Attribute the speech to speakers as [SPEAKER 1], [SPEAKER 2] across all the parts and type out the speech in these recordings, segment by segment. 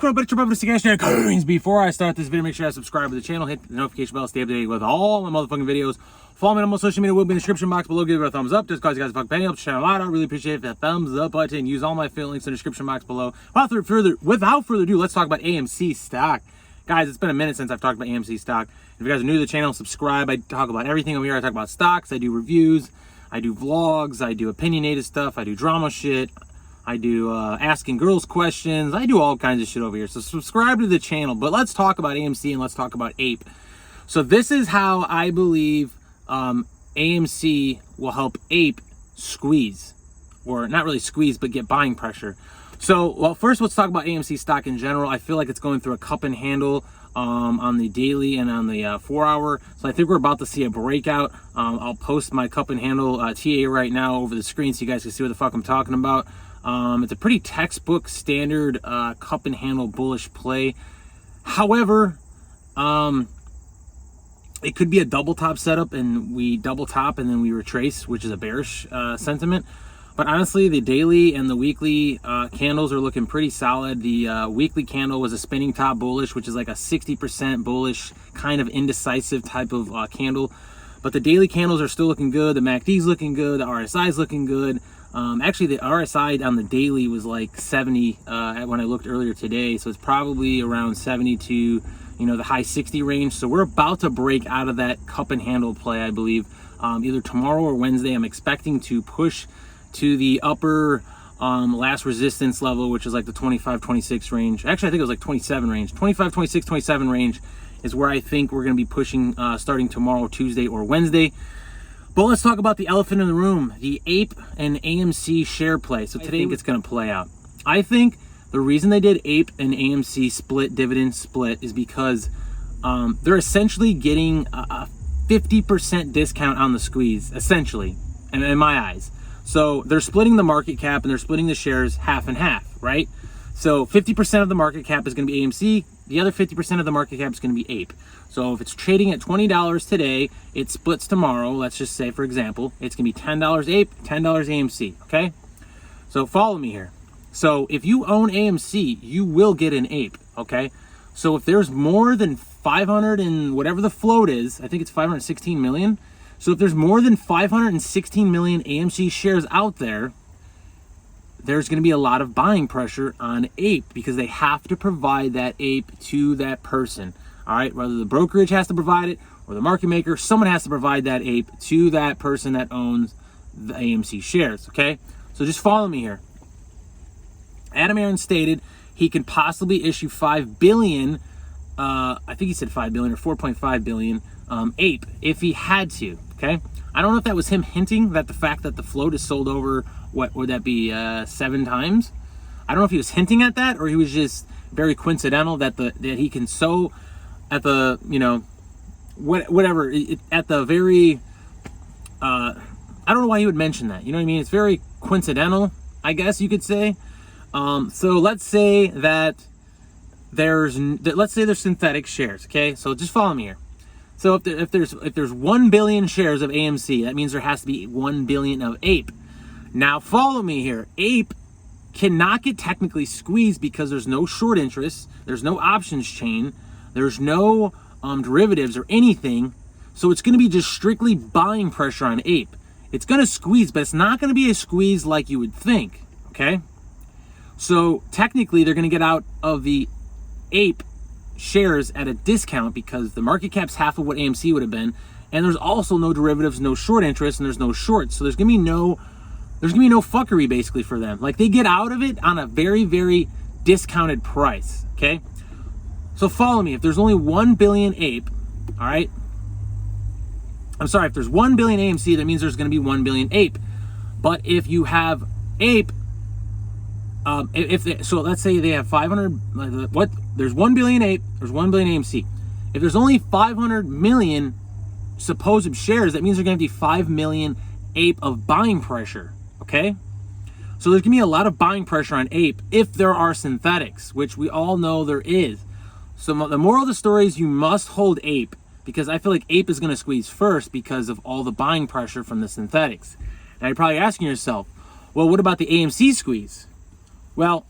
[SPEAKER 1] going to put your brother suggestion coins. Before I start this video, make sure I subscribe to the channel, hit the notification bell, stay updated with all my motherfucking videos. Follow me on all social media, will be in the description box below. Give it a thumbs up, just cause you guys a fucking penny. Helps the channel out. I really appreciate the thumbs up button. Use all my affiliate links in the description box below. Without further ado, let's talk about AMC stock. Guys, it's been a minute since I've talked about AMC stock. If you guys are new to the channel, subscribe. I talk about everything over here. I talk about stocks, I do reviews, I do vlogs, I do opinionated stuff, I do drama shit, I do asking girls questions, I do all kinds of shit over here. So subscribe to the channel. But let's talk about AMC and let's talk about APE. So this is how I believe AMC will help APE squeeze, or not really squeeze, but get buying pressure. So, well, first let's talk about AMC stock in general. I feel like it's going through a cup and handle on the daily and on the 4 hour. So I think we're about to see a breakout. I'll post my cup and handle TA right now over the screen so you guys can see what the fuck I'm talking about. It's a pretty textbook standard cup and handle bullish play. However, it could be a double top setup and we double top and then we retrace, which is a bearish sentiment. But honestly, the daily and the weekly candles are looking pretty solid. The weekly candle was a spinning top bullish, which is like a 60% bullish, kind of indecisive type of candle. But the daily candles are still looking good. The MACD's looking good. The RSI's looking good. Actually, the RSI on the daily was like 70 when I looked earlier today. So it's probably around 70 to, the high 60 range. So we're about to break out of that cup and handle play, I believe. Either tomorrow or Wednesday, I'm expecting to push to the upper last resistance level, which is like the 25, 26 range. Actually, I think it was like 27 range. 25, 26, 27 range is where I think we're going to be pushing starting tomorrow, Tuesday, or Wednesday. But let's talk about the elephant in the room, the APE and AMC share play. So today it's going to play out. I think the reason they did APE and AMC split, dividend split, is because they're essentially getting a 50% discount on the squeeze, essentially, in my eyes. So they're splitting the market cap and they're splitting the shares half and half, right? So 50% of the market cap is going to be AMC. The other 50% of the market cap is going to be APE. So if it's trading at $20 today, it splits tomorrow. Let's just say, for example, it's going to be $10 APE, $10 AMC, okay? So follow me here. So if you own AMC, you will get an APE, okay? So if there's more than 500 and whatever the float is, I think it's 516 million. So if there's more than 516 million AMC shares out there, there's going to be a lot of buying pressure on APE because they have to provide that APE to that person. All right, whether the brokerage has to provide it or the market maker, someone has to provide that APE to that person that owns the AMC shares. Okay, so just follow me here. Adam Aron stated he could possibly issue 5 billion. I think he said 5 billion or 4.5 billion APE if he had to. Okay, I don't know if that was him hinting that the fact that the float is sold over, what would that be, 7 times? I don't know if he was hinting at that or he was just very coincidental that he can sow at the, whatever, at the very, I don't know why he would mention that. You know what I mean? It's very coincidental, I guess you could say. So let's say that there's synthetic shares. Okay, so just follow me here. So if there's 1 billion shares of AMC, that means there has to be 1 billion of APE. Now follow me here. APE cannot get technically squeezed because there's no short interest, there's no options chain, there's no derivatives or anything. So it's going to be just strictly buying pressure on APE. It's going to squeeze, but it's not going to be a squeeze like you would think. Okay. So technically they're going to get out of the APE shares at a discount because the market cap's half of what AMC would have been, and there's also no derivatives, no short interest, and there's no shorts. So there's gonna be no fuckery basically for them. Like they get out of it on a very, very discounted price. Okay, so follow me. If there's only 1 billion APE, all right, I'm sorry, if there's 1 billion AMC, that means there's gonna be 1 billion APE. But if you have APE, so let's say they have 500, there's 1 billion APE, there's 1 billion AMC. If there's only 500 million supposed shares, that means there's going to be 5 million APE of buying pressure, okay? So there's going to be a lot of buying pressure on APE if there are synthetics, which we all know there is. So the moral of the story is you must hold APE because I feel like APE is going to squeeze first because of all the buying pressure from the synthetics. Now you're probably asking yourself, well, what about the AMC squeeze? Well,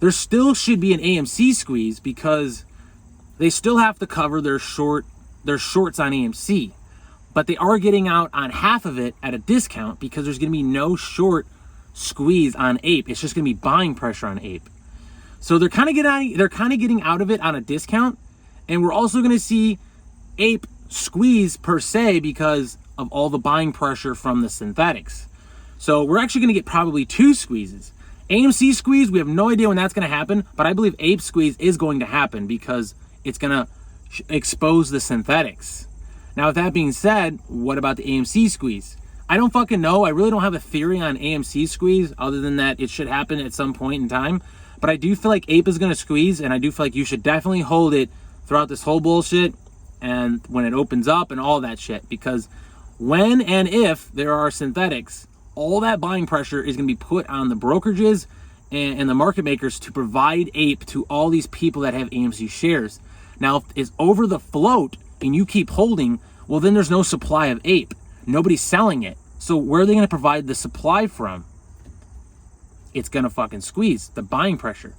[SPEAKER 1] there still should be an AMC squeeze because they still have to cover their shorts on AMC. But they are getting out on half of it at a discount because there's going to be no short squeeze on APE. It's just going to be buying pressure on APE. So they're kind of getting out of it on a discount, and we're also going to see APE squeeze per se because of all the buying pressure from the synthetics. So we're actually going to get probably 2 squeezes. AMC squeeze, we have no idea when that's going to happen, but I believe APE squeeze is going to happen because it's going to expose the synthetics. Now, with that being said, what about the AMC squeeze? I don't fucking know. I really don't have a theory on AMC squeeze other than that it should happen at some point in time. But I do feel like APE is going to squeeze, and I do feel like you should definitely hold it throughout this whole bullshit and when it opens up and all that shit. Because when and if there are synthetics, all that buying pressure is going to be put on the brokerages and the market makers to provide APE to all these people that have AMC shares. Now, if it's over the float and you keep holding, well, then there's no supply of APE. Nobody's selling it. So where are they going to provide the supply from? It's going to fucking squeeze the buying pressure.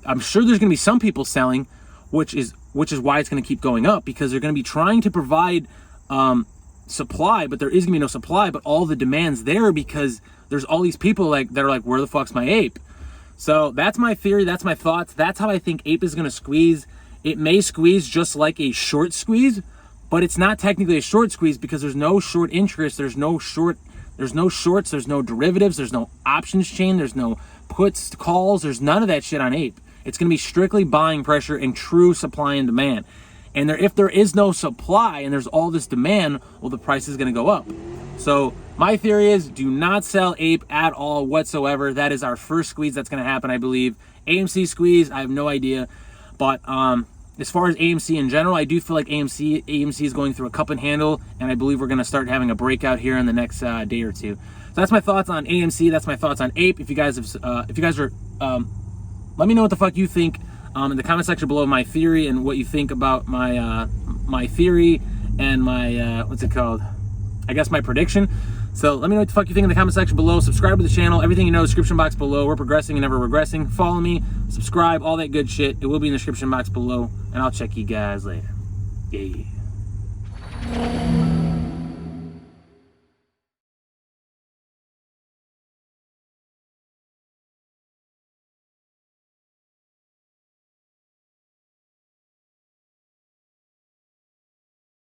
[SPEAKER 1] I'm sure there's going to be some people selling, which is why it's going to keep going up, because they're going to be trying to provide supply, but there is going to be no supply, but all the demand's there because there's all these people that are like, where the fuck's my APE? So that's my theory. That's my thoughts. That's how I think APE is going to squeeze. It may squeeze just like a short squeeze, but it's not technically a short squeeze because there's no short interest. There's no shorts. There's no derivatives. There's no options chain. There's no puts, calls. There's none of that shit on APE. It's going to be strictly buying pressure and true supply and demand. And if there is no supply and there's all this demand, well, the price is going to go up. So my theory is do not sell APE at all whatsoever. That is our first squeeze that's going to happen, I believe. AMC squeeze, I have no idea. But as far as AMC in general, I do feel like AMC is going through a cup and handle, and I believe we're going to start having a breakout here in the next day or two. So that's my thoughts on AMC. That's my thoughts on APE. If you guys are, let me know what the fuck you think in the comment section below, my theory and what you think about my my theory and my what's it called? I guess my prediction. So let me know what the fuck you think in the comment section below. Subscribe to the channel. Everything you know, description box below. We're progressing and never regressing. Follow me, subscribe, all that good shit. It will be in the description box below, and I'll check you guys later. Yeah.